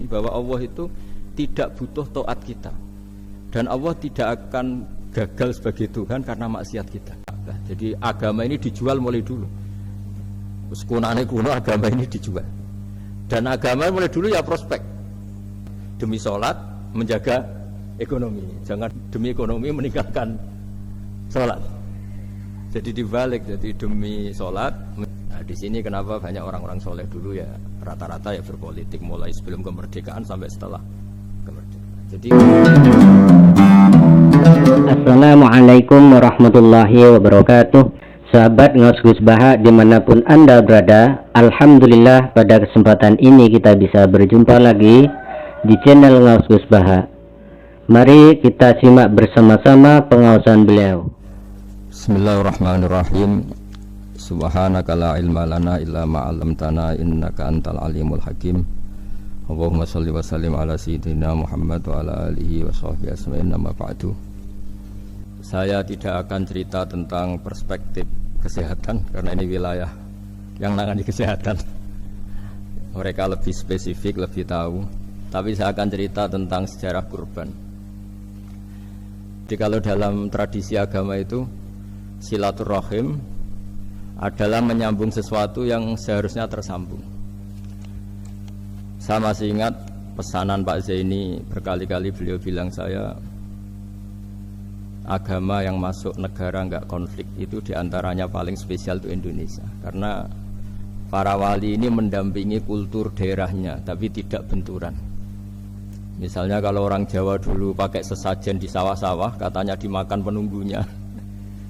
bahwa Allah itu tidak butuh taat kita. Dan Allah tidak akan gagal sebagai Tuhan karena maksiat kita. Nah, jadi agama ini dijual mulai dulu. Kunane kuno agama ini dijual. Dan agama mulai dulu ya prospek. Demi sholat menjaga ekonomi. Jangan demi ekonomi meninggalkan sholat. Jadi dibalik, jadi demi sholat. Nah, di sini kenapa banyak orang-orang soleh dulu ya rata-rata ya berpolitik mulai sebelum kemerdekaan sampai setelah kemerdekaan. Jadi Assalamualaikum warahmatullahi wabarakatuh. Sahabat Ngaus Gus Baha dimanapun Anda berada, alhamdulillah pada kesempatan ini kita bisa berjumpa lagi di channel Ngaus Gus Baha. Mari kita simak bersama-sama pengausan beliau. Bismillahirrahmanirrahim. Subhanaka la ilma lana illa ma 'allamtana innaka antal alimul hakim. Allahumma shalli wa sallim ala sayyidina Muhammad wa ala alihi wa sahbihi ajma'in. Amma ba'du. Saya tidak akan cerita tentang perspektif kesehatan karena ini wilayah yang menangani kesehatan. Mereka lebih spesifik, lebih tahu. Tapi saya akan cerita tentang sejarah kurban. Jadi kalau dalam tradisi agama itu silaturahim adalah menyambung sesuatu yang seharusnya tersambung. Saya masih ingat pesanan Pak Zaini, berkali-kali beliau bilang saya, agama yang masuk negara enggak konflik itu diantaranya paling spesial itu Indonesia, karena para wali ini mendampingi kultur daerahnya tapi tidak benturan. Misalnya kalau orang Jawa dulu pakai sesajen di sawah-sawah, katanya dimakan penunggunya.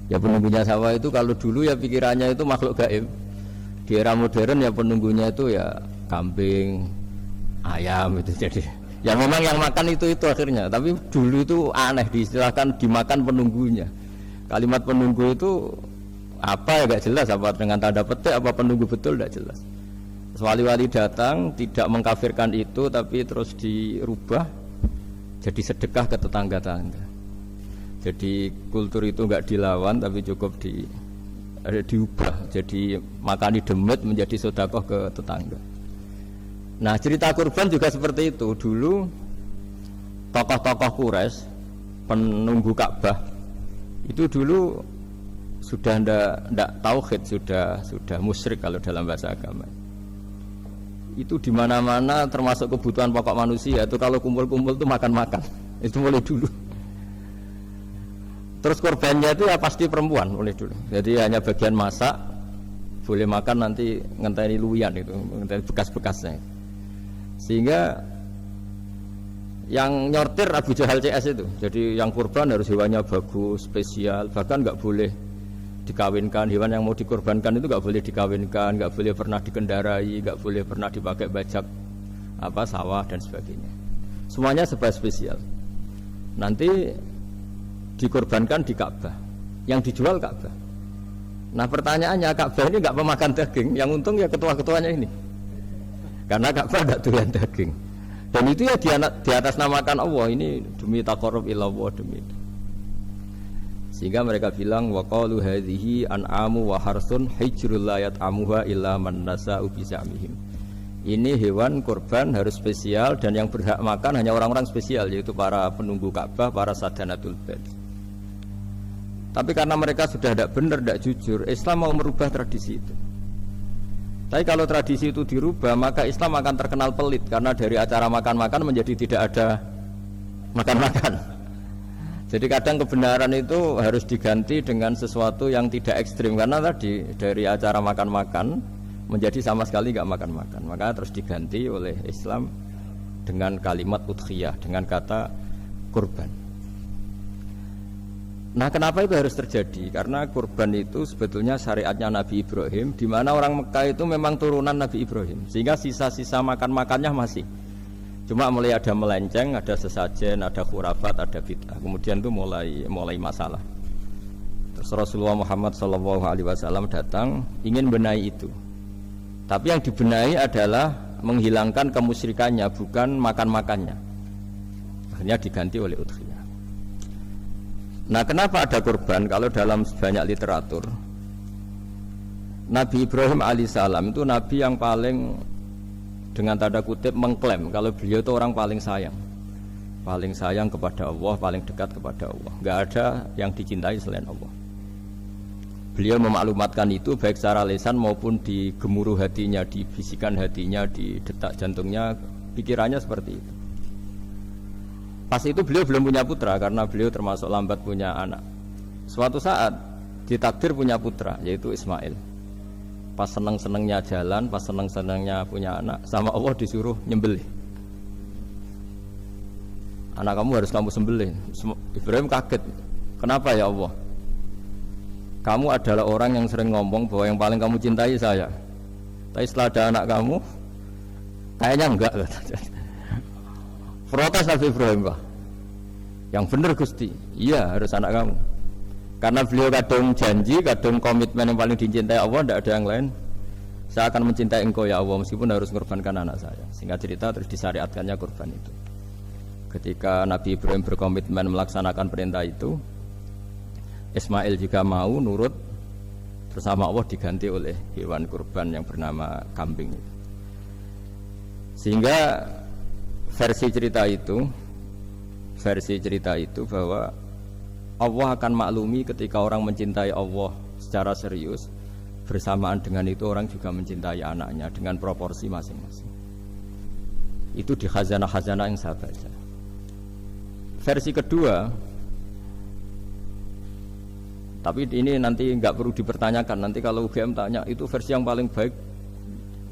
Ya penunggunya sawah itu kalau dulu ya pikirannya itu makhluk gaib. Di era modern ya penunggunya itu ya kambing, ayam itu. Jadi ya memang yang makan itu akhirnya. Tapi dulu itu aneh, diistilahkan dimakan penunggunya. Kalimat penunggu itu apa ya gak jelas, apa dengan tanda petik apa penunggu betul gak jelas. Wali-wali datang tidak mengkafirkan itu, tapi terus dirubah jadi sedekah ke tetangga-tetangga. Jadi kultur itu enggak dilawan tapi cukup diubah. Jadi makani demit menjadi sedekah ke tetangga. Nah cerita kurban juga seperti itu. Dulu tokoh-tokoh Quraisy penunggu Ka'bah itu dulu sudah ndak tauhid, sudah musyrik kalau dalam bahasa agama. Itu di mana-mana termasuk kebutuhan pokok manusia itu kalau kumpul-kumpul itu makan-makan. Itu mulai dulu. Terus korbannya itu ya pasti perempuan mulai dulu. Jadi hanya bagian masak, boleh makan nanti ngenteni luyan itu, ngenteni bekas-bekasnya. Sehingga yang nyortir Abu Jahal CS itu. Jadi yang kurban harus hewannya bagus, spesial, bahkan nggak boleh dikawinkan. Hewan yang mau dikorbankan itu nggak boleh dikawinkan, nggak boleh pernah dikendarai, nggak boleh pernah dipakai bajak sawah dan sebagainya. Semuanya serba spesial. Nanti dikorbankan di Ka'bah, yang dijual Ka'bah. Nah pertanyaannya, Ka'bah ini nggak pemakan daging, yang untung ya ketua-ketuanya ini, karena Ka'bah nggak doyan daging. Dan itu ya di atas namakan Allah, ini demi taqarrub ila Allah, demi itu. Sehingga mereka bilang waqalu hadhihi an'amu wa harsun hijrul la yat'amuha illa man nasa'u bi za'mihim. Ini hewan kurban harus spesial dan yang berhak makan hanya orang-orang spesial, yaitu para penunggu Ka'bah, para sadanatul bait. Tapi karena mereka sudah tidak benar, tidak jujur, Islam mau merubah tradisi itu. Tapi kalau tradisi itu dirubah, maka Islam akan terkenal pelit, karena dari acara makan-makan menjadi tidak ada makan-makan. Jadi kadang kebenaran itu harus diganti dengan sesuatu yang tidak ekstrim, karena tadi dari acara makan-makan menjadi sama sekali nggak makan-makan. Maka terus diganti oleh Islam dengan kalimat udhiyah, dengan kata kurban. Nah kenapa itu harus terjadi? Karena kurban itu sebetulnya syariatnya Nabi Ibrahim, di mana orang Mekah itu memang turunan Nabi Ibrahim, sehingga sisa-sisa makan-makannya masih. Cuma mulai ada melenceng, ada sesajen, ada khurafat, ada bid'ah. Kemudian itu mulai masalah. Terus Rasulullah Muhammad SAW datang ingin benahi itu. Tapi yang dibenahi adalah menghilangkan kemusyrikannya, bukan makan-makannya. Akhirnya diganti oleh udhiyah. Nah kenapa ada kurban? Kalau dalam banyak literatur, Nabi Ibrahim alaihissalam itu nabi yang paling dengan tanda kutip mengklaim kalau beliau itu orang paling sayang kepada Allah, paling dekat kepada Allah. Nggak ada yang dicintai selain Allah. Beliau memaklumatkan itu baik secara lisan maupun di gemuruh hatinya, di bisikan hatinya, di detak jantungnya, pikirannya seperti itu. Pas itu beliau belum punya putra karena beliau termasuk lambat punya anak. Suatu saat ditakdir punya putra yaitu Ismail. Pas seneng-senengnya jalan, pas seneng-senengnya punya anak, sama Allah disuruh nyembelih. Anak kamu harus kamu sembelih. Ibrahim kaget. Kenapa ya Allah? Kamu adalah orang yang sering ngomong bahwa yang paling kamu cintai saya. Tapi setelah ada anak kamu, kayaknya enggak. Protes Nabi Ibrahim, Pak. Yang benar Gusti, iya harus anak kamu. Karena beliau kadung janji, kadung komitmen yang paling dicintai Allah, tidak ada yang lain. Saya akan mencintai engkau ya Allah, meskipun harus mengorbankan anak saya. Sehingga cerita terus disyariatkannya kurban itu. Ketika Nabi Ibrahim berkomitmen melaksanakan perintah itu, Ismail juga mau nurut, bersama Allah diganti oleh hewan kurban yang bernama kambing. Sehingga versi cerita itu bahwa Allah akan maklumi ketika orang mencintai Allah secara serius, bersamaan dengan itu orang juga mencintai anaknya dengan proporsi masing-masing. Itu di khazanah-khazanah yang saya baca. Versi kedua, tapi ini nanti nggak perlu dipertanyakan. Nanti kalau UGM tanya itu versi yang paling baik,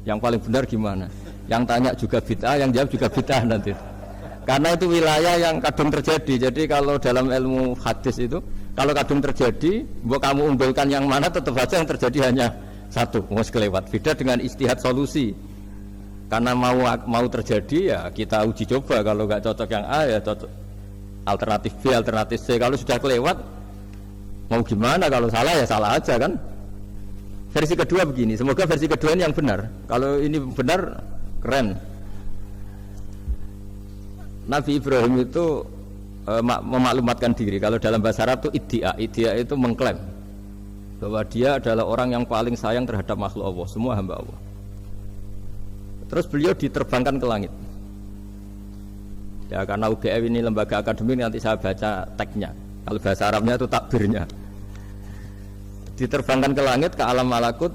yang paling benar gimana? Yang tanya juga bid'ah, yang jawab juga bid'ah nanti. Karena itu wilayah yang kadung terjadi. Jadi kalau dalam ilmu hadis itu, kalau kadung terjadi, buat kamu unggulkan yang mana, tetap saja yang terjadi hanya satu, mau kelewat. Beda dengan istihad solusi. Karena mau terjadi ya kita uji coba. Kalau nggak cocok yang A ya cocok alternatif B, alternatif C. Kalau sudah kelewat, mau gimana? Kalau salah ya salah aja kan. Versi kedua begini, semoga versi kedua ini yang benar. Kalau ini benar, keren. Nabi Ibrahim itu memaklumatkan diri. Kalau dalam bahasa Arab itu iddia itu mengklaim bahwa dia adalah orang yang paling sayang terhadap makhluk Allah, semua hamba Allah. Terus beliau diterbangkan ke langit. Ya karena UGM ini lembaga akademik, nanti saya baca teksnya. Kalau bahasa Arabnya itu takbirnya. Diterbangkan ke langit, ke alam malakut.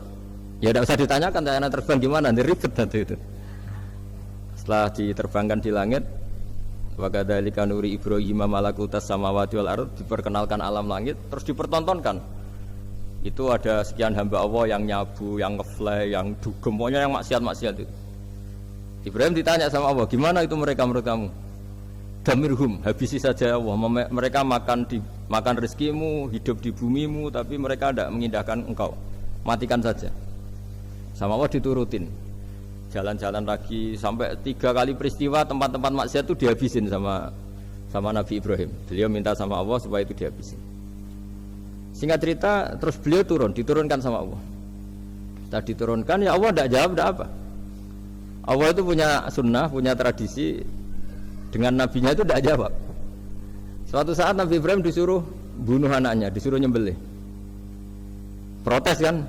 Ya tidak usah ditanyakan saya terbang gimana, nanti ribet nanti itu. Setelah diterbangkan di langit, wa kadzalika nuri Ibrahim malakutas samawati wal ardh, diperkenalkan alam langit, terus dipertontonkan. Itu ada sekian hamba Allah yang nyabu, yang ngefly, yang dugem, pokoknya yang maksiat-maksiat itu. Ibrahim ditanya sama Allah, gimana itu mereka menurut kamu? Damirhum, habisi saja Allah. Mereka makan rezekimu, hidup di bumimu, tapi mereka tidak mengindahkan engkau. Matikan saja. Sama Allah diturutin. Jalan-jalan lagi sampai 3 kali peristiwa tempat-tempat maksiat itu dihabisin sama Nabi Ibrahim. Beliau minta sama Allah supaya itu dihabisin. Singkat cerita, terus beliau diturunkan sama Allah. Setelah diturunkan, ya Allah tidak jawab, tidak apa. Allah itu punya sunnah, punya tradisi. Dengan nabinya itu tidak jawab. Suatu saat Nabi Ibrahim disuruh bunuh anaknya, disuruh nyembelih. Protes kan?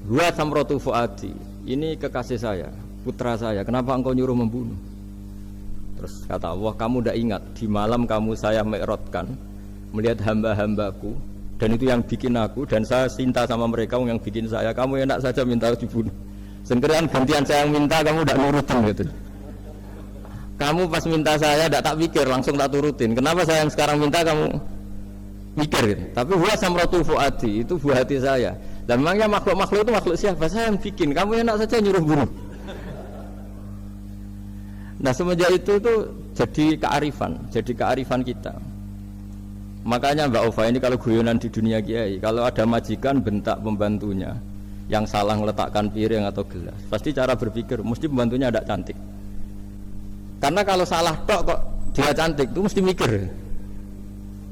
Huwa samratu fuadi. Ini kekasih saya, putra saya. Kenapa engkau nyuruh membunuh? Terus kata Allah, kamu tidak ingat di malam kamu saya mi'rajkan melihat hamba-hambaku, dan itu yang bikin aku, dan saya cinta sama mereka yang bikin saya. Kamu enak saja minta dibunuh. Sengkerian gantian saya yang minta, kamu tidak nurutin gitu. Kamu pas minta saya tidak tak pikir, langsung tak turutin. Kenapa saya yang sekarang minta kamu mikir gitu. Tapi huwa samratu fuadi, itu buah hati saya. Dan memangnya makhluk-makhluk itu makhluk siapa? Saya yang bikin. Kamu enak saja nyuruh bunuh. Nah semenjak itu tuh jadi kearifan kita. Makanya Mbak Ova ini kalau guyonan di dunia kiai, kalau ada majikan bentak pembantunya yang salah meletakkan piring atau gelas, pasti cara berpikir mesti pembantunya tidak cantik. Karena kalau salah tok kok dia cantik, itu mesti mikir.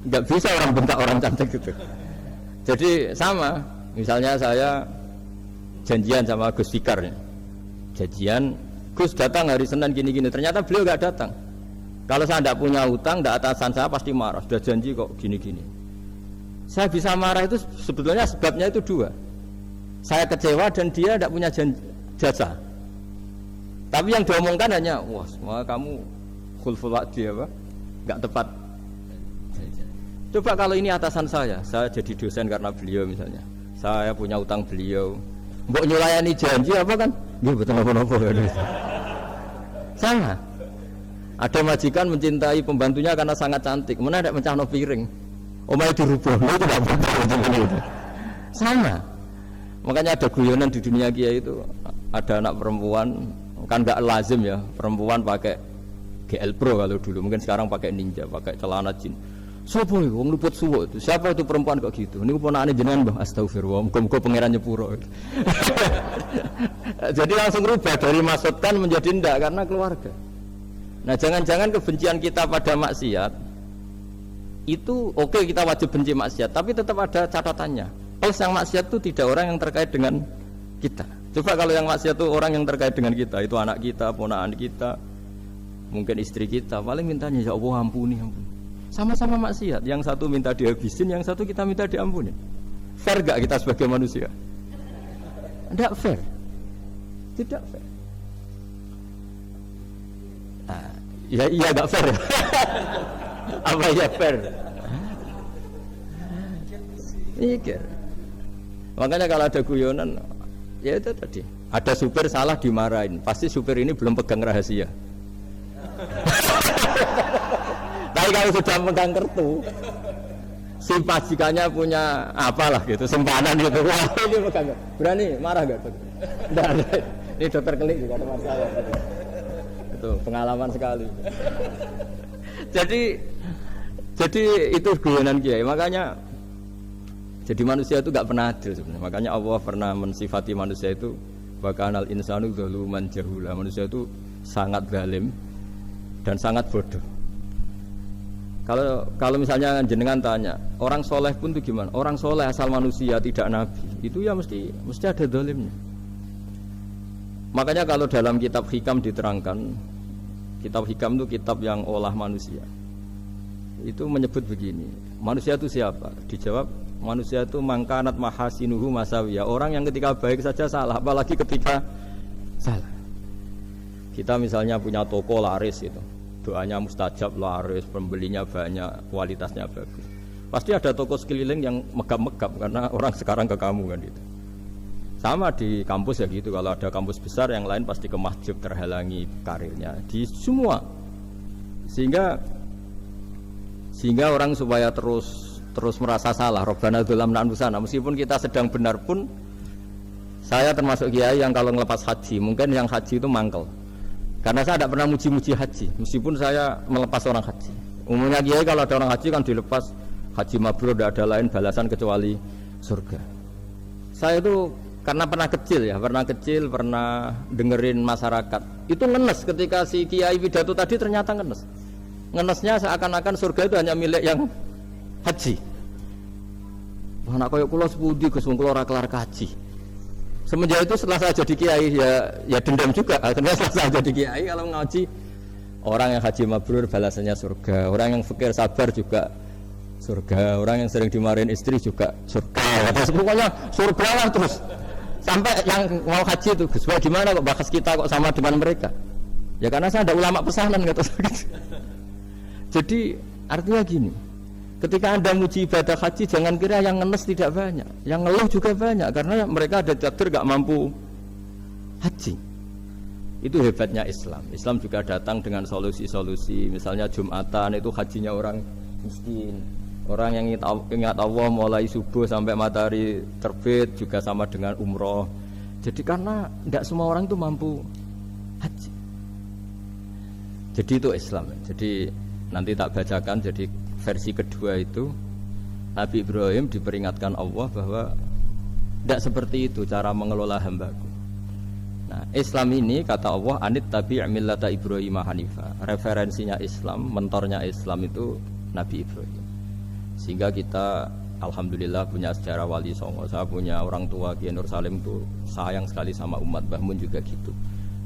Nggak bisa orang bentak orang cantik gitu. Jadi sama, misalnya saya janjian sama Gus Fikar, janjian Gus datang hari Senin gini-gini, ternyata beliau nggak datang. Kalau saya tidak punya utang, tidak atasan saya pasti marah. Sudah janji kok gini-gini. Saya bisa marah itu sebetulnya sebabnya itu dua. Saya kecewa dan dia tidak punya jasa. Tapi yang diomongkan hanya, wah semua kamu khulful wa'di apa? Enggak tepat. Coba kalau ini atasan saya jadi dosen karena beliau misalnya. Saya punya utang beliau. Mbok nyulayani janji apa kan? Nggih betul napa-napa. Sama. Ada majikan mencintai pembantunya karena sangat cantik. Mana ada mencahno piring. Omahe dirubah. Itu enggak betul. Sama. Makanya ada guyonan di dunia kiai itu, ada anak perempuan kan enggak lazim ya, perempuan pakai GL Pro kalau dulu, mungkin sekarang pakai Ninja, pakai celana jin. Sopo iku wong luput suwuk itu? Siapa itu perempuan kok gitu? Niku ponakane jenengan, Mbah. Astagfirullah, muga-muga pangeran nyepuro. Jadi langsung rubah dari maksudkan menjadi ndak karena keluarga. Nah, jangan-jangan kebencian kita pada maksiat itu oke, kita wajib benci maksiat, tapi tetap ada catatannya. Plus yang maksiat itu tidak orang yang terkait dengan kita. Coba kalau yang maksiat itu orang yang terkait dengan kita, itu anak kita, ponakan kita, mungkin istri kita, paling mintanya ya Allah ampuni. Sama-sama maksiat, yang satu minta dihabisin, yang satu kita minta diampuni. Fair gak kita sebagai manusia? Tidak fair. Tidak fair. Nah, ya iya gak fair. Apa ya fair? Mikir. Makanya kalau ada guyonan, ya itu tadi. Ada supir salah dimarahin, pasti supir ini belum pegang rahasia. Tapi kalau sudah pegang kartu, si majikannya punya apalah gitu, simpanan gitu, wah ini pegang, berani marah gak tuh? Tidak, ini dokter kelik juga ada masalah. Itu pengalaman sekali. Jadi itu guyonan kiai, makanya jadi manusia itu gak pernah adil sebenarnya. Makanya Allah pernah mensifati manusia itu bakanal insanu zaluman jahula. Manusia itu sangat zalim dan sangat bodoh. Kalau misalnya jenengan tanya, orang soleh pun itu gimana? Orang soleh asal manusia tidak nabi, itu ya mesti ada zalimnya. Makanya kalau dalam kitab Hikam diterangkan, kitab Hikam itu kitab yang olah manusia. Itu menyebut begini, manusia itu siapa? Dijawab, manusia itu mangkanat mahasinuhu masawiyah, orang yang ketika baik saja salah, apalagi ketika salah. Kita misalnya punya toko laris itu, doanya mustajab, laris, pembelinya banyak, kualitasnya bagus. Pasti ada toko sekeliling yang megap-megap karena orang sekarang ke kamu kan itu. Sama di kampus ya gitu, kalau ada kampus besar yang lain pasti ke mahjub, terhalangi karirnya di semua. Sehingga orang supaya terus merasa salah, Rabbana dzalamna anfusana, meskipun kita sedang benar pun. Saya termasuk kiai yang kalau ngelepas haji, mungkin yang haji itu mangkel. Karena saya tidak pernah muji-muji haji, meskipun saya melepas orang haji. Umumnya kiai kalau ada orang haji kan dilepas haji mabrur, tidak ada lain balasan kecuali surga. Saya itu karena pernah kecil, pernah dengerin masyarakat. Itu ngenes ketika si kiai pidato tadi ternyata ngenes. Ngenesnya seakan-akan surga itu hanya milik yang haji. Wah, nak koyok kula sepundi Gus, wong kula ora kelar kaji. Semenjak itu setelah saya jadi kiai ya dendam juga. Akhirnya setelah saya jadi kiai kalau ngaji, orang yang haji mabrur balasannya surga, orang yang fakir sabar juga surga, orang yang sering dimarahin istri juga surga. Terus pokoknya surga lah terus. Sampai yang mau haji itu, Gus, gimana kok bahas kita kok sama dengan mereka? Ya karena saya ada ulama pesanan kata saya. Jadi artinya gini, ketika Anda muji ibadah haji, jangan kira yang ngenes tidak banyak, yang ngeluh juga banyak, karena mereka ada takdir gak mampu haji. Itu hebatnya Islam. Islam juga datang dengan solusi-solusi. Misalnya Jumatan itu hajinya orang miskin, orang yang ingat Allah mulai subuh sampai matahari terbit juga sama dengan umroh. Jadi karena tidak semua orang itu mampu haji. Jadi itu Islam. Jadi nanti tak bacakan, jadi versi kedua itu Nabi Ibrahim diperingatkan Allah bahwa tidak seperti itu cara mengelola hambaku. Nah, Islam ini kata Allah anit tabi' millata Ibrahim hanifa. Referensinya Islam, mentornya Islam itu Nabi Ibrahim. Sehingga kita alhamdulillah punya sejarah wali songo. Saya punya orang tua Kiai Nur Salim itu sayang sekali sama umat, Mbah Mun juga gitu.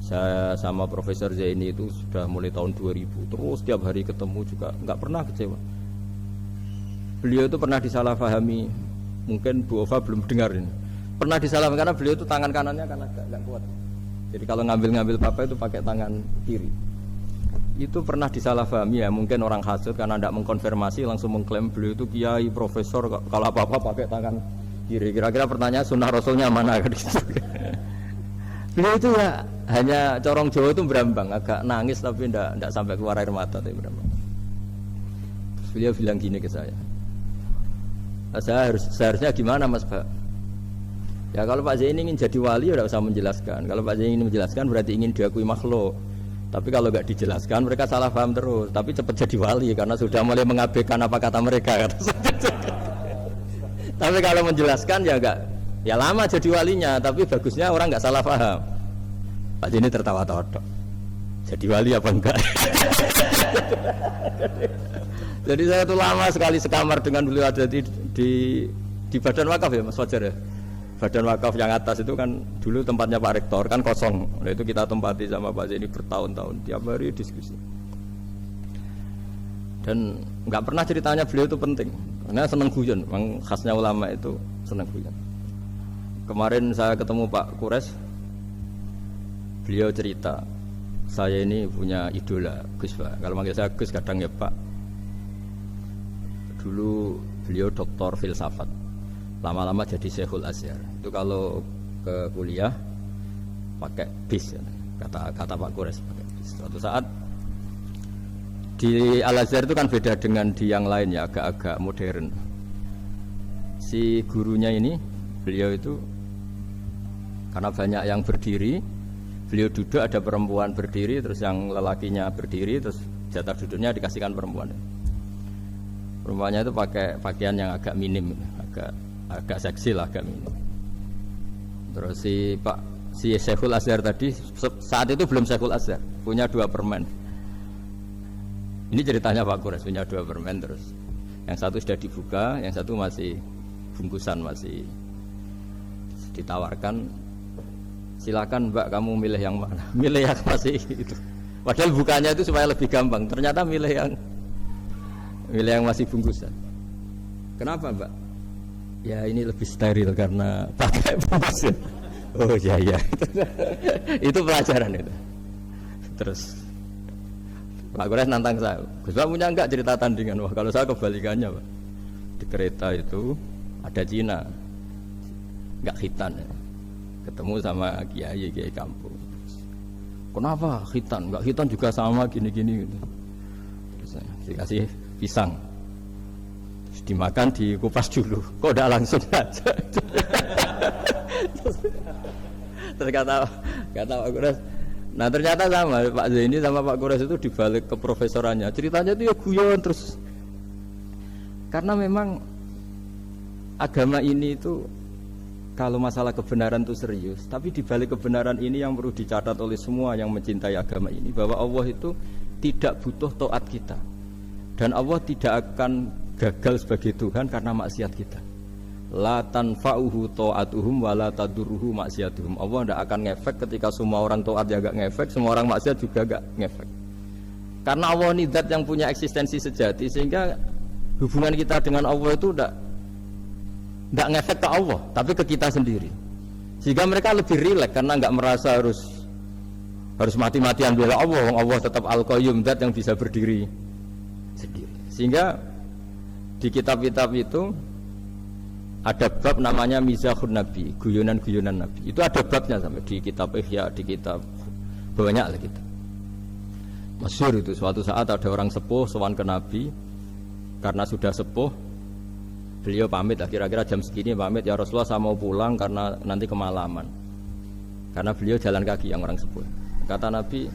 Saya sama Profesor Zaini itu sudah mulai tahun 2000, terus setiap hari ketemu juga nggak pernah kecewa. Beliau itu pernah disalahpahami, mungkin Bu Ova belum dengar ini. Pernah disalahpahami karena beliau itu tangan kanannya karena nggak kuat. Jadi kalau ngambil apa itu pakai tangan kiri. Itu pernah disalahpahami ya, mungkin orang hasud karena tidak mengkonfirmasi langsung mengklaim beliau itu kiai profesor kalau apa-apa pakai tangan kiri. Kira-kira pertanyaan sunnah rasulnya mana kan gitu. Beliau itu ya hanya corong Jawa itu berambang, agak nangis tapi tidak sampai keluar air mata tapi berambang. Beliau bilang gini ke saya seharusnya gimana Mas Pak? Ya kalau Pak Zaini ingin jadi wali ya tidak usah menjelaskan. Kalau Pak Zaini ingin menjelaskan berarti ingin diakui makhluk. Tapi kalau nggak dijelaskan mereka salah paham terus. Tapi cepat jadi wali karena sudah mulai mengabaikan apa kata mereka. Tapi kalau menjelaskan ya enggak, ya lama jadi walinya. Tapi bagusnya orang nggak salah paham. Pak Zaini tertawa-tawa. Jadi wali apa enggak? Jadi saya tuh lama sekali sekamar dengan beliau ada di badan wakaf ya Mas Fajar ya. Badan wakaf yang atas itu kan dulu tempatnya Pak Rektor kan kosong. Nah itu kita tempati sama Pak Zaini bertahun-tahun tiap hari diskusi. Dan nggak pernah ceritanya beliau itu penting karena seneng guyon. Memang khasnya ulama itu seneng guyon. Kemarin saya ketemu Pak Kures, beliau cerita saya ini punya idola Gus Pak. Kalau manggil saya Gus kadang ya Pak. Dulu beliau doktor filsafat. Lama-lama jadi Syekhul Azhar. Itu kalau ke kuliah pakai bis ya. Kata Pak Kures pakai bis. Suatu saat di Al Azhar itu kan beda dengan di yang lain ya, agak-agak modern. Si gurunya ini beliau itu karena banyak yang berdiri, beliau duduk ada perempuan berdiri, terus yang lelakinya berdiri, terus jatah duduknya dikasihkan perempuan. Perempuannya itu pakai pakaian yang agak minim, agak seksi lah, agak minim. Terus si Syekhul Azhar tadi saat itu belum Syekhul Azhar, punya 2 permen. Ini ceritanya Pak Kures punya 2 permen, terus yang satu sudah dibuka, yang satu masih bungkusan, masih ditawarkan. Silakan Mbak, kamu milih yang mana? Milih yang masih itu. Padahal bukanya itu supaya lebih gampang. Ternyata milih yang masih bungkusan. Kenapa Mbak? Ya ini lebih steril karena pakai bungkusan. Oh iya. Itu pelajaran itu. Terus Pak Kures nantang saya, Gus Pak punya enggak cerita tandingan? Wah kalau saya kebalikannya Pak. Di kereta itu ada Cina, enggak khitan ya. Ketemu sama kiai kampung. Kenapa khitan? Enggak khitan juga sama gini-gini gitu. Terus saya dikasih pisang. Terus dimakan, dikupas dulu. Kok udah langsung aja? Terus kata Pak Kures, nah ternyata sama Pak Zaini sama Pak Kures itu dibalik ke profesorannya. Ceritanya itu ya guyon terus. Karena memang agama ini itu kalau masalah kebenaran itu serius, tapi dibalik kebenaran ini yang perlu dicatat oleh semua yang mencintai agama ini, bahwa Allah itu tidak butuh taat kita, dan Allah tidak akan gagal sebagai Tuhan karena maksiat kita. La tanfa'uhu ta'atuhum wa la tadurruhu maksiatuhum. Allah tidak akan ngefek ketika semua orang taat ya gak ngefek, semua orang maksiat juga gak ngefek. Karena Allah ini zat yang punya eksistensi sejati, sehingga hubungan kita dengan Allah itu tidak ngefek ke Allah, tapi ke kita sendiri. Sehingga mereka lebih rileks karena nggak merasa harus mati-matian bela Allah. Allah tetap Al-Qayyum, zat yang bisa berdiri sendiri. Sehingga di kitab-kitab itu ada bab namanya Mizahun Nabi, guyonan-guyonan Nabi. Itu ada babnya sampai di kitab Ihya, di kitab banyak lah kita. Masyhur itu suatu saat ada orang sepuh sowan ke Nabi karena sudah sepuh. Beliau pamit lah, kira-kira jam segini pamit, ya Rasulullah saya mau pulang karena nanti kemalaman. Karena beliau jalan kaki yang orang sepuh. Kata Nabi,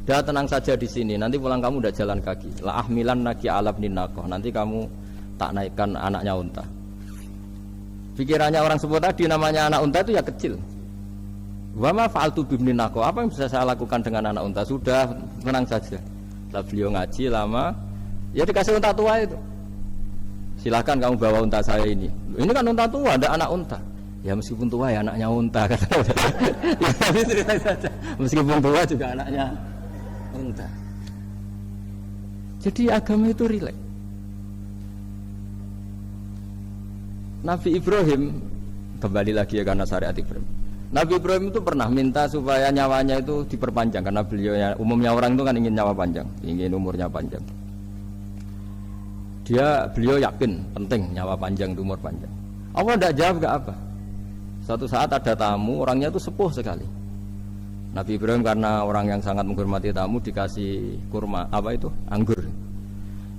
dah tenang saja di sini, nanti pulang kamu udah jalan kaki. La ahmilan naki alab ninakoh, nanti kamu tak naikkan anaknya unta. Pikirannya orang sepuh tadi namanya anak unta itu ya kecil. Wa ma fa'altu bibninako, apa yang bisa saya lakukan dengan anak unta? Sudah tenang saja. Setelah beliau ngaji lama, ya dikasih unta tua itu. Silakan kamu bawa unta saya ini. Ini kan unta tua, ada anak unta. Ya meskipun tua ya anaknya unta. Ya, tapi cerita saja. Meskipun tua juga anaknya unta. Jadi agama itu rileks. Nabi Ibrahim kembali lagi ya karena syariat Ibrahim. Nabi Ibrahim itu pernah minta supaya nyawanya itu diperpanjang karena umumnya orang itu kan ingin nyawa panjang, ingin umurnya panjang. Beliau yakin penting nyawa panjang, umur panjang. Allah tidak jawab gak apa. Suatu saat ada tamu, orangnya itu sepuh sekali. Nabi Ibrahim karena orang yang sangat menghormati tamu dikasih kurma, anggur.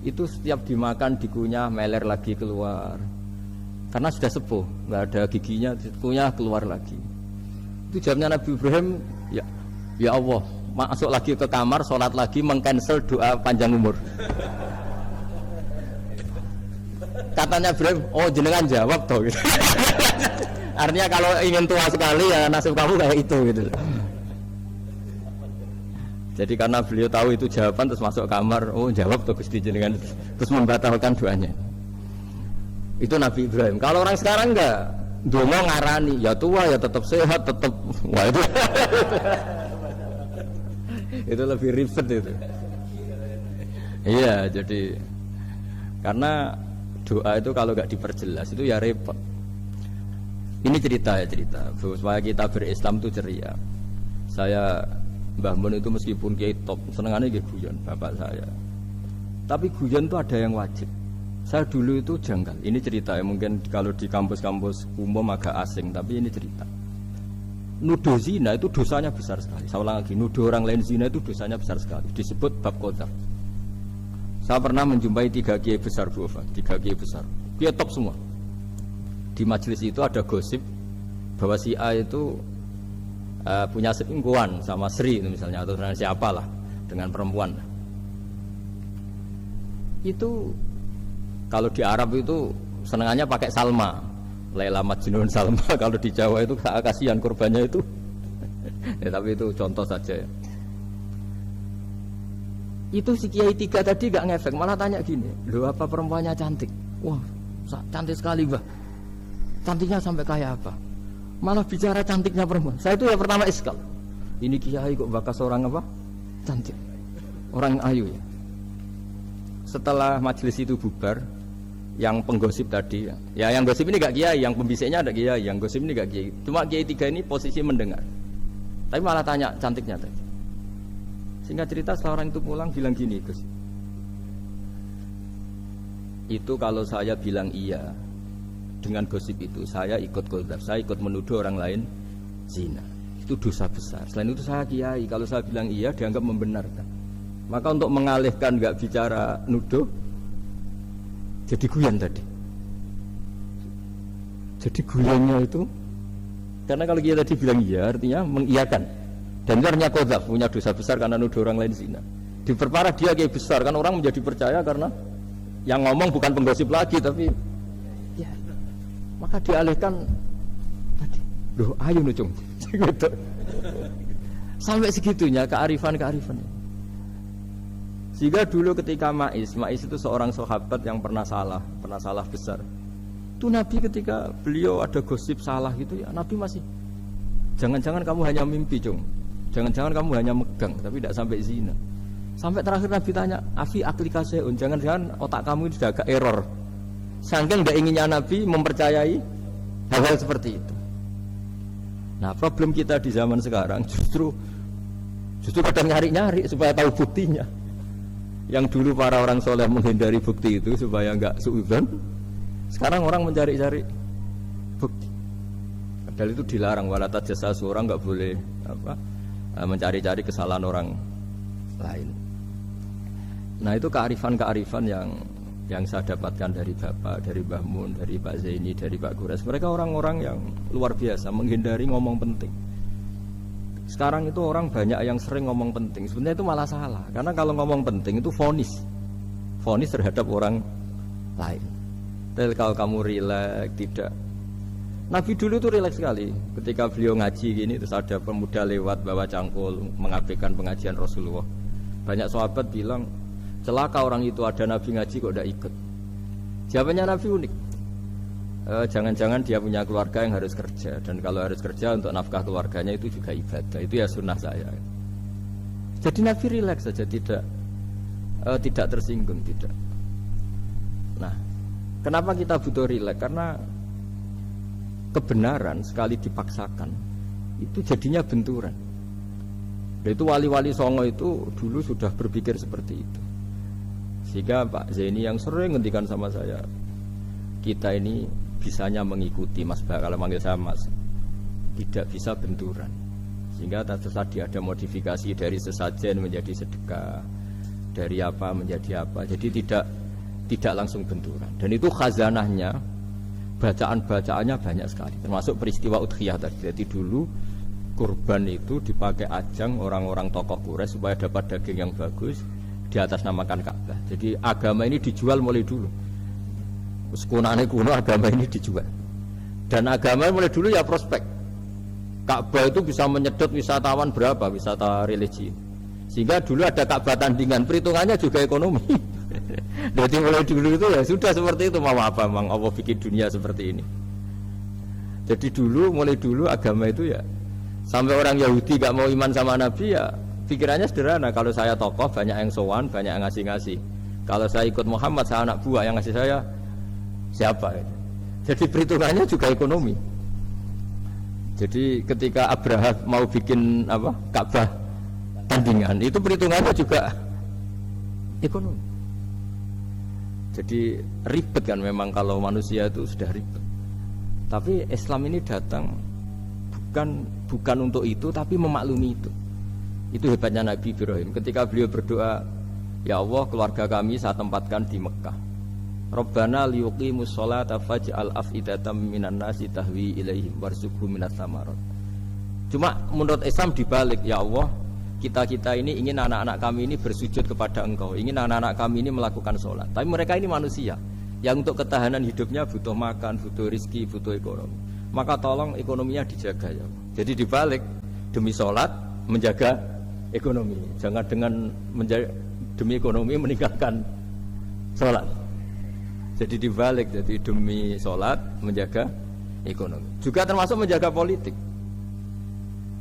Itu setiap dimakan dikunyah meler lagi keluar. Karena sudah sepuh, nggak ada giginya, dikunyah keluar lagi. Itu jawabnya Nabi Ibrahim, ya Allah, masuk lagi ke kamar, sholat lagi, mengcancel doa panjang umur. Katanya Ibrahim, oh jenengan jawab toh. Gitu. Artinya kalau ingin tua sekali ya nasib kamu kayak itu gitu. Jadi karena beliau tahu itu jawaban terus masuk kamar, oh jawab tuh Gusti jenengan, terus membatalkan doanya. Itu Nabi Ibrahim. Kalau orang sekarang enggak, dongo ngarani, ya tua ya tetap sehat, tetap wah itu. Itu lebih ribet itu. Iya, jadi karena doa itu kalau enggak diperjelas itu ya repot. Ini cerita supaya kita berislam itu ceria. Saya Mbah Mun itu meskipun kiai top, senengannya nggih guyon bapak saya. Tapi guyon itu ada yang wajib. Saya dulu itu janggal. Ini cerita ya, mungkin kalau di kampus-kampus umum agak asing, tapi ini cerita. Nuduh zina itu dosanya besar sekali. Saya ulang lagi, nuduh orang lain zina itu dosanya besar sekali. Disebut bab qadzaf. Saya pernah menjumpai 3 kiai besar Bu Ofa, 3 kiai besar. Kiai top semua. Di majelis itu ada gosip bahwa si A itu punya selingkuhan sama Sri itu misalnya, atau dengan siapalah, dengan perempuan. Itu kalau di Arab itu senangannya pakai Salma, Laila Majnun Salma. Kalau di Jawa itu kasihan korbannya itu. Ya, tapi itu contoh saja ya. Itu si Kiai 3 tadi gak ngefek, malah tanya gini, loh apa perempuannya cantik? Wah cantik sekali Mbah. Cantiknya sampai kayak apa? Malah bicara cantiknya perempuan. Saya itu ya pertama iskal. Ini kiai kok bakas orang apa? Cantik. Orang ayu ya. Setelah majelis itu bubar, yang penggosip tadi, ya yang gosip ini gak kiai, yang pembisiknya ada kiai, yang gosip ini gak kiai. Cuma kiai 3 ini posisi mendengar. Tapi malah tanya cantiknya tadi. Singkat cerita setelah orang itu pulang bilang gini, Gus. Itu kalau saya bilang iya dengan gosip itu, saya ikut qadzaf, saya ikut menuduh orang lain zina. Itu dosa besar. Selain itu saya kiai, kalau saya bilang iya dianggap membenarkan. Maka untuk mengalihkan nggak bicara nuduh, jadi guyon tadi. Jadi guyonnya itu, karena kalau kita tadi bilang iya, artinya mengiyakan. Dan itu artinya qadzaf, punya dosa besar karena nuduh orang lain zina. Diperparah dia kiai besar, kan orang menjadi percaya karena yang ngomong bukan penggosip lagi, tapi ya. Maka dialihkan tadi, loh ayo nucung gitu. Sampai segitunya kearifan. Sehingga dulu ketika Ma'is itu seorang sahabat yang pernah salah besar. Itu Nabi ketika beliau ada gosip salah gitu ya, Nabi masih jangan-jangan kamu hanya mimpi cung, jangan-jangan kamu hanya megang tapi tidak sampai zina. Sampai terakhir Nabi tanya, afi aklikaseun, jangan-jangan otak kamu itu sudah agak error. Saking tidak inginnya Nabi mempercayai hal-hal seperti itu. Nah problem kita di zaman sekarang justru kadang nyari-nyari supaya tahu buktinya. Yang dulu para orang soleh menghindari bukti itu supaya nggak suudzon, sekarang orang mencari-cari bukti. Padahal itu dilarang, wala tajassasu, orang nggak boleh mencari-cari kesalahan orang lain. Nah itu kearifan yang saya dapatkan dari Bapak, dari Mbah Mun, dari Pak Zaini, dari Pak Gures. Mereka orang-orang yang luar biasa menghindari ngomong penting. Sekarang itu orang banyak yang sering ngomong penting. Sebenarnya itu malah salah. Karena kalau ngomong penting itu vonis terhadap orang lain. Tapi kalau kamu rileks, tidak. Nabi dulu itu rileks sekali. Ketika beliau ngaji gini, terus ada pemuda lewat bawa cangkul mengabaikan pengajian Rasulullah. Banyak sahabat bilang, celaka orang itu, ada Nabi ngaji kok tidak ikut. Jawabannya Nabi unik. Jangan-jangan dia punya keluarga yang harus kerja, dan kalau harus kerja untuk nafkah keluarganya itu juga ibadah. Itu ya sunnah saya. Jadi Nabi rileks saja, tidak tersinggung, tidak. Nah, kenapa kita butuh rileks? Karena kebenaran sekali dipaksakan itu jadinya benturan. Dan itu wali-wali Songo itu dulu sudah berpikir seperti itu. Sehingga Pak Zaini yang sering ngendikan sama saya, kita ini bisanya mengikuti Mas Bah, kalau manggil saya Mas, tidak bisa benturan. Sehingga tadi ada modifikasi dari sesajen menjadi sedekah, dari apa menjadi apa. Jadi tidak langsung benturan. Dan itu khazanahnya, bacaan-bacaannya banyak sekali. Termasuk peristiwa Udhiyah tadi. Jadi dulu kurban itu dipakai ajang orang-orang tokoh Quraisy supaya dapat daging yang bagus, di atas namakan Ka'bah. Jadi agama ini dijual mulai dulu. Sekunane kuno agama ini dijual. Dan agama mulai dulu ya prospek. Ka'bah itu bisa menyedot wisatawan berapa, wisata religi. Sehingga dulu ada Ka'bah tandingan, perhitungannya juga ekonomi. Jadi mulai dulu itu ya sudah seperti itu. Mau apa Mang, Allah bikin dunia seperti ini. Jadi dulu, mulai dulu agama itu ya, sampai orang Yahudi gak mau iman sama Nabi ya pikirannya sederhana. Kalau saya tokoh banyak yang sowan, banyak yang ngasih-ngasih. Kalau saya ikut Muhammad, saya anak buah, yang ngasih saya siapa? Jadi perhitungannya juga ekonomi. Jadi ketika Abraham mau bikin apa Ka'bah tandingan, itu perhitungannya juga ekonomi. Jadi ribet kan memang kalau manusia itu sudah ribet. Tapi Islam ini datang bukan untuk itu, tapi memaklumi itu. Itu hebatnya Nabi Ibrahim. Ketika beliau berdoa, ya Allah, keluarga kami saya tempatkan di Mekah. Rabbana liyuqimus sholata faj'al af'idatam minan nasi tahwi ilaihim warzuqhum minas samarat. Cuma menurut Islam dibalik, ya Allah, kita ini ingin anak-anak kami ini bersujud kepada Engkau, ingin anak-anak kami ini melakukan sholat. Tapi mereka ini manusia yang untuk ketahanan hidupnya butuh makan, butuh rizki, butuh ekonomi. Maka tolong ekonominya dijaga ya Allah. Jadi dibalik, demi sholat menjaga ekonomi. Jangan dengan demi ekonomi meninggalkan sholat. Jadi dibalik, jadi demi sholat menjaga ekonomi. Juga termasuk menjaga politik.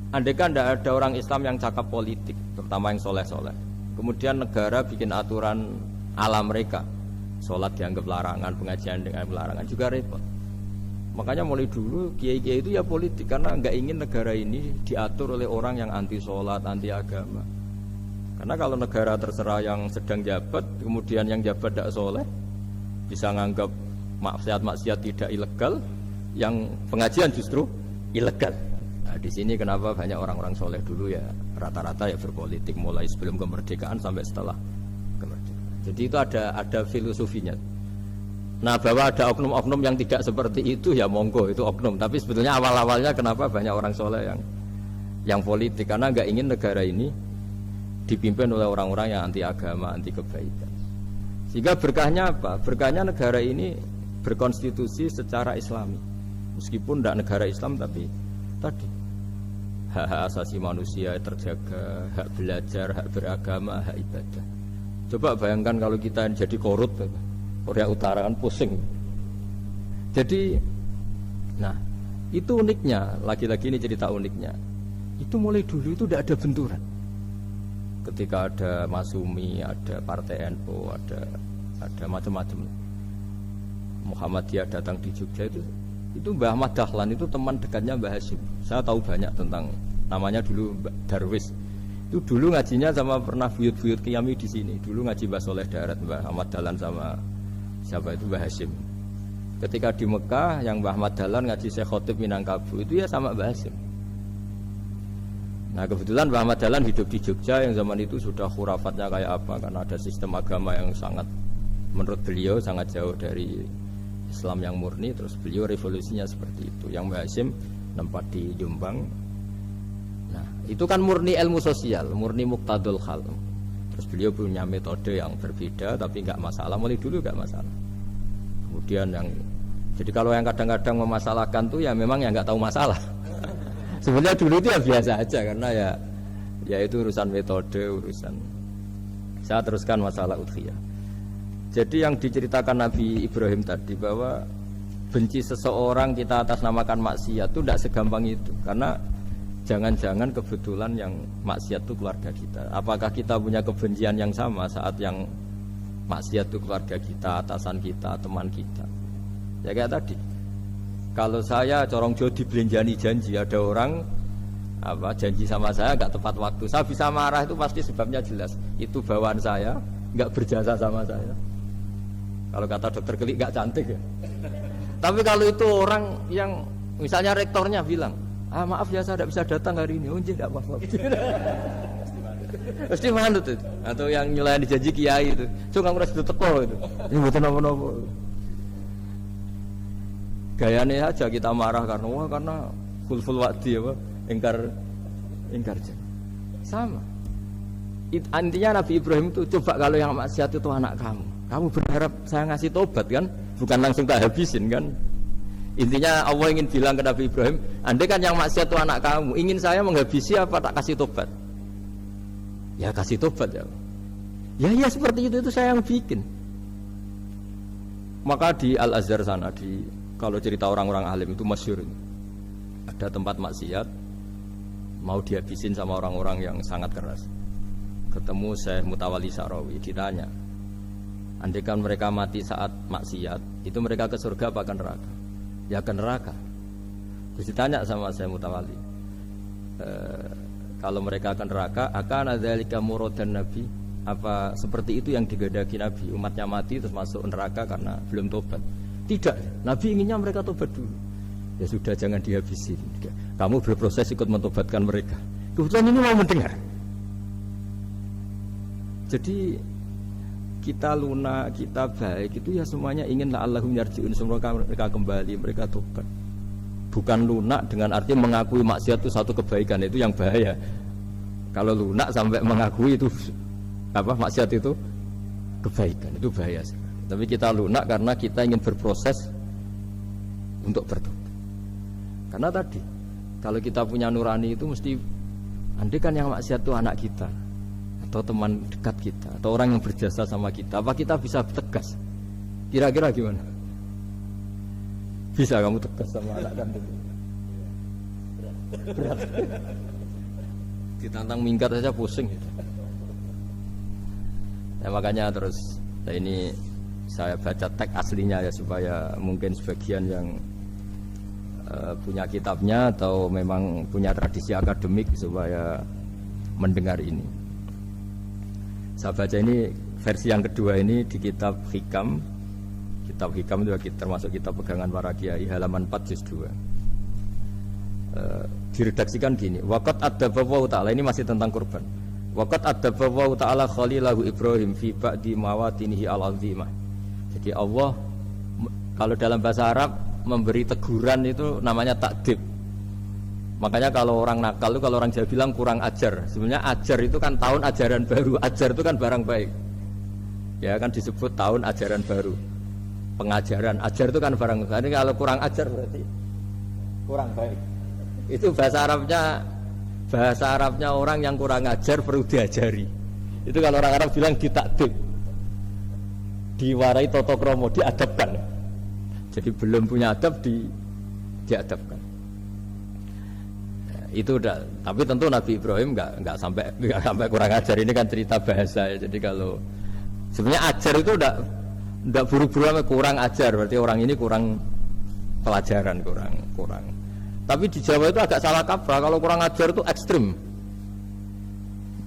Andaikan tidak ada orang Islam yang cakap politik, terutama yang soleh-soleh, kemudian negara bikin aturan ala mereka, sholat dianggap larangan, pengajian dengan larangan, juga repot. Makanya mulai dulu kiai-kiai itu ya politik, karena nggak ingin negara ini diatur oleh orang yang anti sholat, anti agama. Karena kalau negara terserah yang sedang jabat, kemudian yang jabat tidak soleh, bisa nganggap maksiat-maksiat tidak ilegal, yang pengajian justru ilegal. Nah, di sini kenapa banyak orang-orang soleh dulu ya rata-rata ya berpolitik mulai sebelum kemerdekaan sampai setelah kemerdekaan. Jadi itu ada filosofinya. Nah, bahwa ada oknum-oknum yang tidak seperti itu ya monggo, itu oknum. Tapi sebetulnya awal-awalnya kenapa banyak orang soleh yang politik, karena nggak ingin negara ini dipimpin oleh orang-orang yang anti agama, anti kebaikan. Sehingga berkahnya apa? Berkahnya negara ini berkonstitusi secara Islami. Meskipun tidak negara Islam, tapi tadi hak-hak asasi manusia terjaga, hak belajar, hak beragama, hak ibadah. Coba bayangkan kalau kita jadi korut, Korea Utara kan pusing. Jadi, nah itu uniknya, lagi-lagi ini cerita uniknya. Itu mulai dulu itu tidak ada benturan. Ketika ada Masumi, ada Partai NU, ada macam-macam. Muhammadiyah datang di Jogja itu Mbah Ahmad Dahlan itu teman dekatnya Mbah Hasyim. Saya tahu banyak tentang, namanya dulu Darwis. Itu dulu ngajinya sama pernah buyut-buyut Qiyami di sini. Dulu ngaji Mbah Soleh Darat, Mbah Ahmad Dahlan sama siapa itu Mbah Hasyim. Ketika di Mekah yang Mbah Ahmad Dahlan ngaji Syekh Khotib Minangkabau itu ya sama Mbah Hasyim. Nah kebetulan Mbah Ahmad Dahlan hidup di Jogja yang zaman itu sudah khurafatnya kayak apa, karena ada sistem agama yang sangat, menurut beliau sangat jauh dari Islam yang murni. Terus beliau revolusinya seperti itu. Yang Mbah Hasyim nempat di Jombang. Nah itu kan murni ilmu sosial, murni muqtadul hal. Terus beliau punya metode yang berbeda, tapi nggak masalah, mulai dulu nggak masalah. Kemudian jadi kalau yang kadang-kadang memasalahkan tuh ya memang yang nggak tahu masalah. Sebenarnya dulu itu ya biasa aja, karena ya itu urusan metode, urusan. Saya teruskan masalah udhiyah. Jadi yang diceritakan Nabi Ibrahim tadi, bahwa benci seseorang kita atas namakan maksiat itu tidak segampang itu. Karena jangan-jangan kebetulan yang maksiat itu keluarga kita. Apakah kita punya kebencian yang sama saat yang maksiat itu keluarga kita, atasan kita, teman kita? Ya kayak tadi, kalau saya corong Jawa dibelenjani janji, ada orang janji sama saya nggak tepat waktu. Saya bisa marah itu pasti sebabnya jelas. Itu bawaan saya nggak berjasa sama saya. Kalau kata dokter Kelik nggak cantik ya. Tapi kalau itu orang yang misalnya rektornya bilang, maaf ya saya tidak bisa datang hari ini. Oh tidak apa-apa. Pasti manut itu. Atau yang nyelayan dijanji kiai itu. So kamu harus teko itu. Ini betul apa-apa. Gayanya aja kita marah karena full wadi apa ingkar sama. Intinya Nabi Ibrahim itu coba kalau yang maksiat itu anak kamu berharap saya ngasih tobat kan, bukan langsung tak habisin kan. Intinya Allah ingin bilang ke Nabi Ibrahim, andai kan yang maksiat itu anak kamu, ingin saya menghabisi apa tak kasih tobat? Ya kasih tobat ya. Ya seperti itu saya yang bikin. Maka di Al Azhar sana kalau cerita orang-orang alim itu masyhur. Ada tempat maksiat mau dihabisin sama orang-orang yang sangat keras. Ketemu Syekh Mutawalli Sa'rawi, ditanya, andai kan mereka mati saat maksiat, itu mereka ke surga apa ke neraka? Ya ke neraka. Terus ditanya sama Syekh Mutawalli, kalau mereka ke neraka, akan adzalika muradan Nabi? Apa seperti itu yang digedaki Nabi, umatnya mati terus masuk neraka karena belum tobat? Tidak, Nabi inginnya mereka tobat dulu. Ya sudah, jangan dihabisin. Kamu berproses ikut mentobatkan mereka. Kebetulan ini mau mendengar. Jadi kita lunak, kita baik itu ya semuanya ingin la'allahum yarji'un, semoga mereka kembali, mereka tobat. Bukan lunak dengan arti mengakui maksiat itu satu kebaikan, itu yang bahaya. Kalau lunak sampai mengakui itu maksiat itu kebaikan, itu bahaya sekali. Tapi kita lunak karena kita ingin berproses untuk bertobat. Karena tadi kalau kita punya nurani itu mesti, andai kan yang maksiat itu anak kita atau teman dekat kita atau orang yang berjasa sama kita, apa kita bisa tegas? Kira-kira gimana? Bisa kamu tegas sama anak kandung? Berat. Ditantang minggat saja pusing gitu. Ya, makanya terus ini saya baca teks aslinya ya, supaya mungkin sebagian yang punya kitabnya atau memang punya tradisi akademik supaya mendengar ini. Saya baca ini versi yang kedua ini di kitab Hikam. Kitab Hikam itu termasuk kitab pegangan para kiai, halaman 4 juz 2. Diredaksikan gini, waqat adzabahu ta'ala, ini masih tentang kurban. Waqat adzabahu ta'ala khalilahu Ibrahim fi ba'di mawatinihi al-azimah. Jadi Allah kalau dalam bahasa Arab memberi teguran itu namanya takdib. Makanya kalau orang nakal itu, kalau orang Jawa bilang kurang ajar. Sebenarnya ajar itu kan tahun ajaran baru. Ajar itu kan barang baik. Ya kan disebut tahun ajaran baru. Pengajaran, ajar itu kan barang baik. Jadi kalau kurang ajar berarti kurang baik. Itu bahasa Arabnya orang yang kurang ajar perlu diajari. Itu kalau orang Arab bilang ditakdib. Diwarai toto kromo, diadabkan. Jadi belum punya adab diadabkan. Itu udah. Tapi tentu Nabi Ibrahim nggak sampai kurang ajar. Ini kan cerita bahasa ya. Jadi kalau sebenarnya ajar itu udah buru-buru kurang ajar, berarti orang ini kurang pelajaran, kurang. Tapi di Jawa itu agak salah kaprah. Kalau kurang ajar itu ekstrim.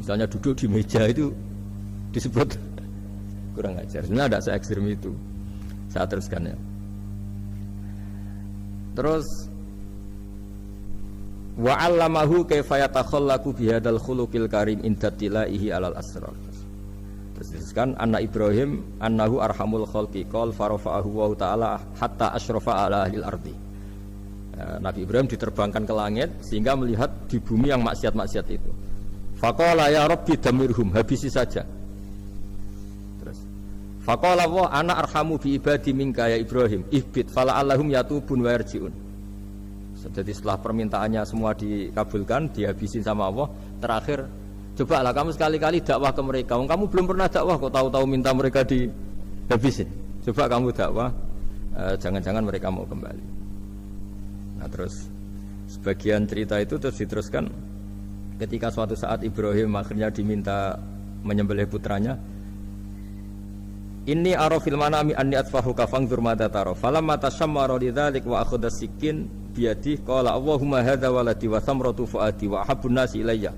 Misalnya duduk di meja itu disebut kurang ajar. Sebenarnya ada se-ekstrim itu. Saya teruskan ya. Terus wa 'allamahu kaifa yatakhallaqu bihadzal khuluqil karim inda tilaihi alal asrar. Terus kan anak Ibrahim annahu arhamul khalqi qol farafa'ahu wa ta'ala hatta asyrafa ala ahlil ardi. Nabi Ibrahim diterbangkan ke langit sehingga melihat di bumi yang maksiat-maksiat itu. Faqala ya rabbi damirhum, habisi saja. Terus faqala wa ana arhamu bi ibadi minka ya Ibrahim ihbit fala allahum yatubun wa yarjiun. Jadi setelah permintaannya semua dikabulkan, dihabisin sama Allah, terakhir cobalah kamu sekali-kali dakwah ke mereka. Kamu belum pernah dakwah kok tahu-tahu minta mereka dihabisin. Coba kamu dakwah, jangan-jangan mereka mau kembali. Nah terus sebagian cerita itu terus diteruskan ketika suatu saat Ibrahim akhirnya diminta menyembelih putranya. Inni ara fil manami anni atfahu kafang dzurmata taro falamma tashammara lidzalik wa akhadha sikin biyadihi qala Allahumma hadza waladi wa samratu fuadi wa ahabbun nasi ilayya.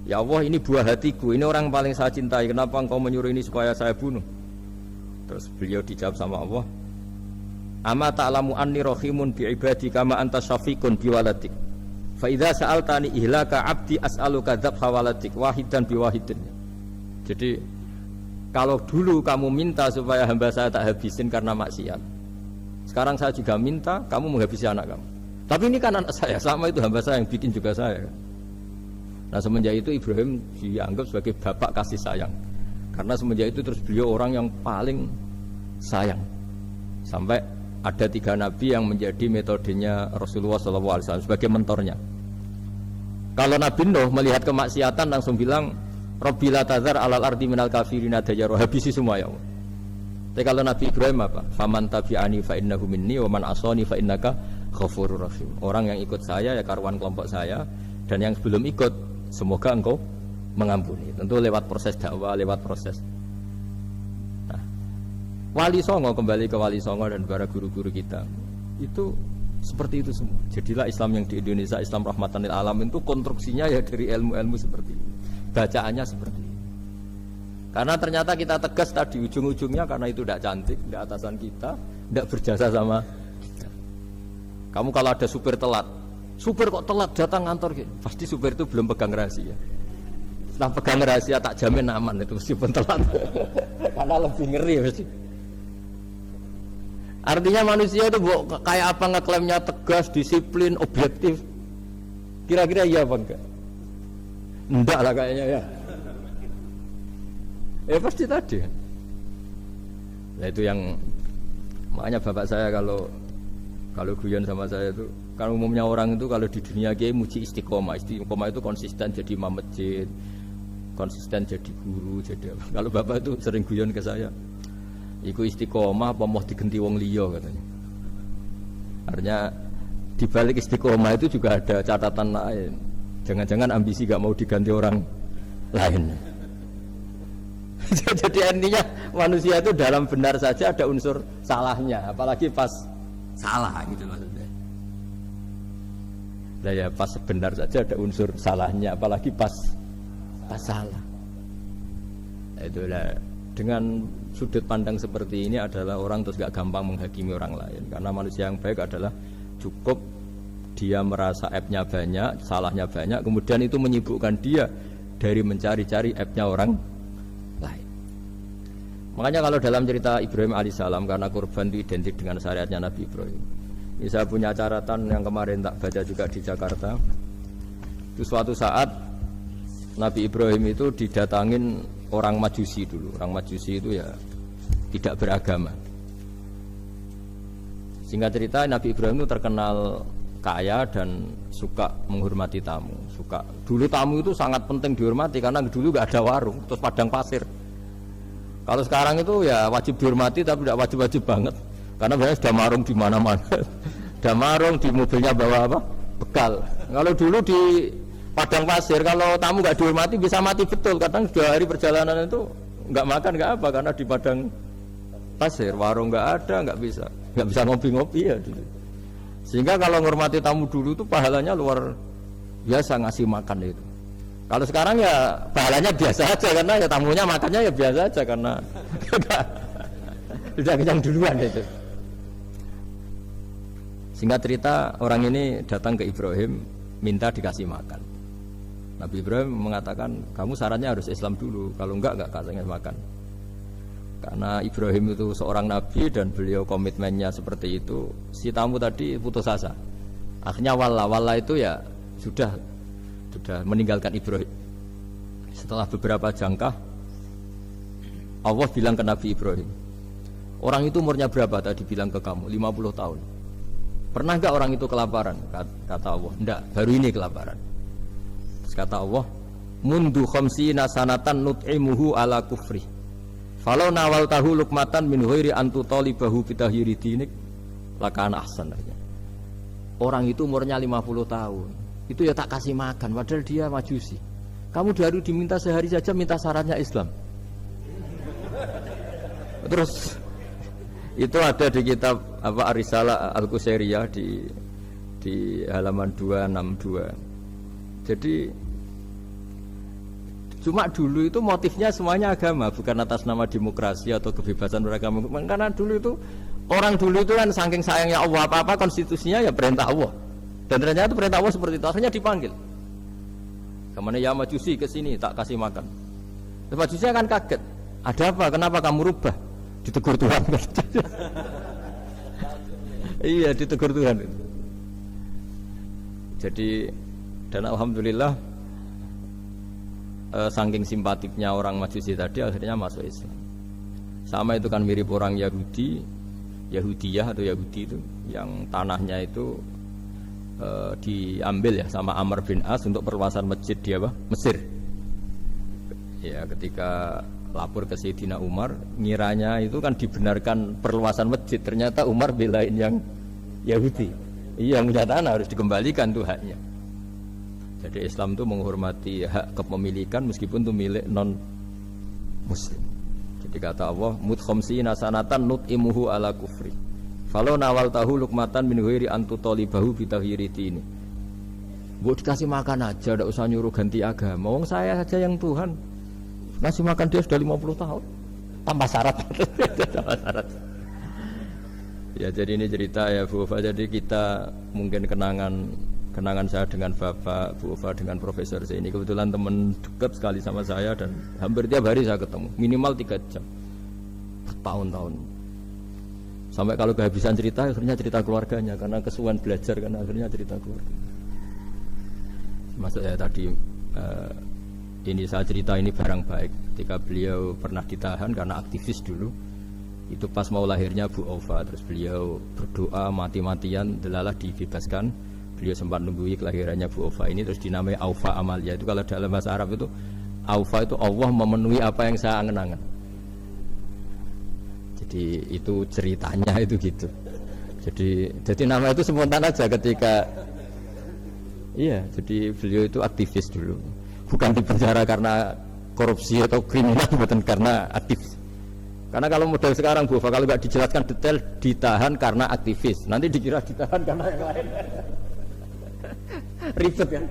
Ya Allah, ini buah hatiku, ini orang paling saya cintai, kenapa engkau menyuruh ini supaya saya bunuh? Terus beliau dijawab sama Allah, ama ta'lamu anni rahimun bi ibadi kama anta syafiqun bi waladik. Fa idza sa'altani ihlaka 'abdi as'aluka dzabha waladik wahidan bi wahidin. Jadi kalau dulu kamu minta supaya hamba saya tak habisin karena maksiat, sekarang saya juga minta kamu menghabisi anak kamu. Tapi ini kan anak saya, sama itu hamba saya yang bikin juga saya. Nah semenjak itu Ibrahim dianggap sebagai bapak kasih sayang. Karena semenjak itu terus beliau orang yang paling sayang. Sampai ada 3 nabi yang menjadi metodenya Rasulullah SAW sebagai mentornya. Kalau Nabi Nuh melihat kemaksiatan langsung bilang, Rabbi la tadzar alal ardi minal kafirina dayyaru, habisi semua ya Allah. Tapi kalau Nabi Ibrahim apa? Faman tabi'ani fa innahu minni wa man asani fa innaka ghafurur rahim. Orang yang ikut saya ya karuan kelompok saya, dan yang belum ikut semoga engkau mengampuni. Tentu lewat proses dakwah, lewat proses. Nah, Wali Songo, kembali ke Wali Songo dan para guru-guru kita, itu seperti itu semua. Jadilah Islam yang di Indonesia, Islam rahmatan lil alamin, itu konstruksinya ya dari ilmu-ilmu seperti ini, bacaannya seperti ini. Karena ternyata kita tegas tadi ujung-ujungnya karena itu tidak cantik, tidak atasan kita, tidak berjasa sama kita. Kamu kalau ada supir telat, supir kok telat datang kantor gitu, pasti supir itu belum pegang rahasia. Setelah pegang rahasia tak jamin aman itu meskipun telat. Karena lebih ngeri mesti. Artinya manusia itu kayak apa ngeklaimnya tegas, disiplin, objektif. Kira-kira iya apa enggak? Enggak lah kayaknya ya. Pasti tadi. Nah itu yang makanya bapak saya kalau guyon sama saya itu, kan umumnya orang itu kalau di dunia kiai muji istiqomah. Istiqomah itu konsisten jadi imam masjid, konsisten jadi guru, jadi apa. Kalau bapak itu sering guyon ke saya, iku istiqomah apa mau digenti wong liya katanya. Artinya di balik istiqomah itu juga ada catatan lain. Jangan-jangan ambisi gak mau diganti orang lain. Jadi intinya manusia itu dalam benar saja ada unsur salahnya, apalagi pas salah gitu maksudnya. Nah ya pas benar saja ada unsur salahnya, apalagi pas salah. Nah, itulah dengan sudut pandang seperti ini adalah orang terus gak gampang menghakimi orang lain. Karena manusia yang baik adalah cukup dia merasa aibnya banyak, salahnya banyak, kemudian itu menyibukkan dia dari mencari-cari aibnya orang lain. Makanya kalau dalam cerita Ibrahim alaihissalam, karena kurban itu identik dengan syariatnya Nabi Ibrahim. Ini saya punya catatan yang kemarin tak baca juga di Jakarta. Itu suatu saat Nabi Ibrahim itu didatangin orang Majusi dulu. Orang Majusi itu ya tidak beragama. Singkat cerita Nabi Ibrahim itu terkenal kaya dan suka menghormati tamu. Dulu tamu itu sangat penting dihormati karena dulu nggak ada warung, terus padang pasir. Kalau sekarang itu ya wajib dihormati tapi tidak wajib-wajib banget. Karena banyak sudah marung di mana-mana. Sudah marung di mobilnya bawa apa? Bekal. Kalau dulu di padang pasir kalau tamu nggak dihormati bisa mati betul. Kadang 2 hari perjalanan itu nggak makan nggak apa karena di padang pasir warung nggak ada, nggak bisa ngopi-ngopi ya dulu. Sehingga kalau menghormati tamu dulu itu pahalanya luar biasa ngasih makan itu. Kalau sekarang ya pahalanya biasa aja karena ya tamunya makannya ya biasa aja karena sudah kenyang duluan itu. Singkat cerita orang ini datang ke Ibrahim minta dikasih makan. Nabi Ibrahim mengatakan kamu syaratnya harus Islam dulu, kalau enggak kasih makan. Karena Ibrahim itu seorang nabi dan beliau komitmennya seperti itu. Si tamu tadi putus asa. Akhirnya wala itu ya sudah meninggalkan Ibrahim. Setelah beberapa jangkah Allah bilang ke Nabi Ibrahim, orang itu umurnya berapa tadi bilang ke kamu? 50 tahun. Pernah enggak orang itu kelaparan? Kata Allah, enggak, baru ini kelaparan. Terus kata Allah, mundu khamsina sanatan nut'imuhu ala kufri falau nawal tahu lukmatan min ghairi antu talibahu bitahiri dinik lakana ahsan. Orang itu umurnya 50 tahun itu ya tak kasih makan padahal dia Majusi. Kamu baru diminta sehari saja minta syaratnya Islam. Terus itu ada di kitab apa Ar-Risalah Al-Qusairiyah di halaman 262. Jadi cuma dulu itu motifnya semuanya agama, bukan atas nama demokrasi atau kebebasan beragama. Karena dulu itu orang dulu itu kan saking sayangnya Allah, apa-apa konstitusinya ya perintah Allah. Dan ternyata perintah Allah seperti itu, akhirnya dipanggil. Kemana ya Majusi ke sini tak kasih makan. Majusi akan kaget. Ada apa? Kenapa kamu rubah? Ditegur Tuhan. Iya, ditegur Tuhan. Jadi dan alhamdulillah saking simpatiknya orang Majusi tadi akhirnya masuk Islam. Sama itu kan mirip orang Yahudiyah atau Yahudi itu yang tanahnya itu diambil ya sama Amr bin As untuk perluasan masjid di apa? Mesir. Ya, ketika lapor ke Sayyidina Umar, ngiranya itu kan dibenarkan perluasan masjid, ternyata Umar belain yang Yahudi. Iya, yang punya tanah harus dikembalikan tuh haknya. Jadi Islam itu menghormati hak kepemilikan meskipun itu milik non muslim. Jadi kata Allah, mut khamsina sanatan nut'imuhu ala kufri. Falau nawal tahu lukmatan min ghairi antu talibahu bitahiri ini. Buat dikasih makan aja, tidak usah nyuruh ganti agama. Wong saya saja yang Tuhan ngasih makan dia sudah 50 tahun tanpa syarat. Tanpa syarat. Ya jadi ini cerita ya Bu Ufa. Jadi kita mungkin kenangan saya dengan Bapak, Bu Ufa dengan Profesor ini kebetulan teman dekat sekali sama saya dan hampir tiap hari saya ketemu minimal 3 jam bertahun-tahun. Sampai kalau kehabisan cerita, akhirnya cerita keluarganya karena kesuwan belajar, karena akhirnya cerita keluarga. Maksud saya tadi ini saya cerita ini barang baik. Ketika beliau pernah ditahan karena aktivis dulu, itu pas mau lahirnya Bu Aufa, terus beliau berdoa mati-matian, delalah dibebaskan. Beliau sempat nunggui kelahirannya Bu Aufa ini, terus dinamai Aufa Amalia. Itu kalau dalam bahasa Arab itu Aufa itu Allah memenuhi apa yang saya angen-angen. Jadi itu ceritanya itu gitu. Jadi nama itu spontan aja ketika iya, jadi beliau itu aktivis dulu. Bukan dipenjara karena korupsi atau kriminal, bukan karena aktivis. Karena kalau model sekarang Bu, kalau nggak dijelaskan detail ditahan karena aktivis, nanti dikira ditahan karena yang lain. Ribet kan?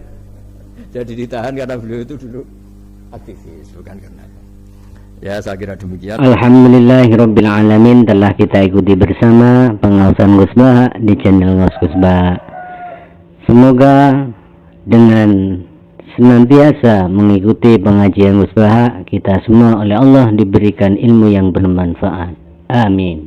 Jadi ditahan karena beliau itu dulu aktivis, bukan karena. Ya, saya kira demikian. Alhamdulillahirrabbilalamin. Telah kita ikuti bersama pengawasan Gus Baha di channel Gus Baha. Semoga dengan senantiasa mengikuti pengajian Gus Baha, kita semua oleh Allah diberikan ilmu yang bermanfaat. Amin.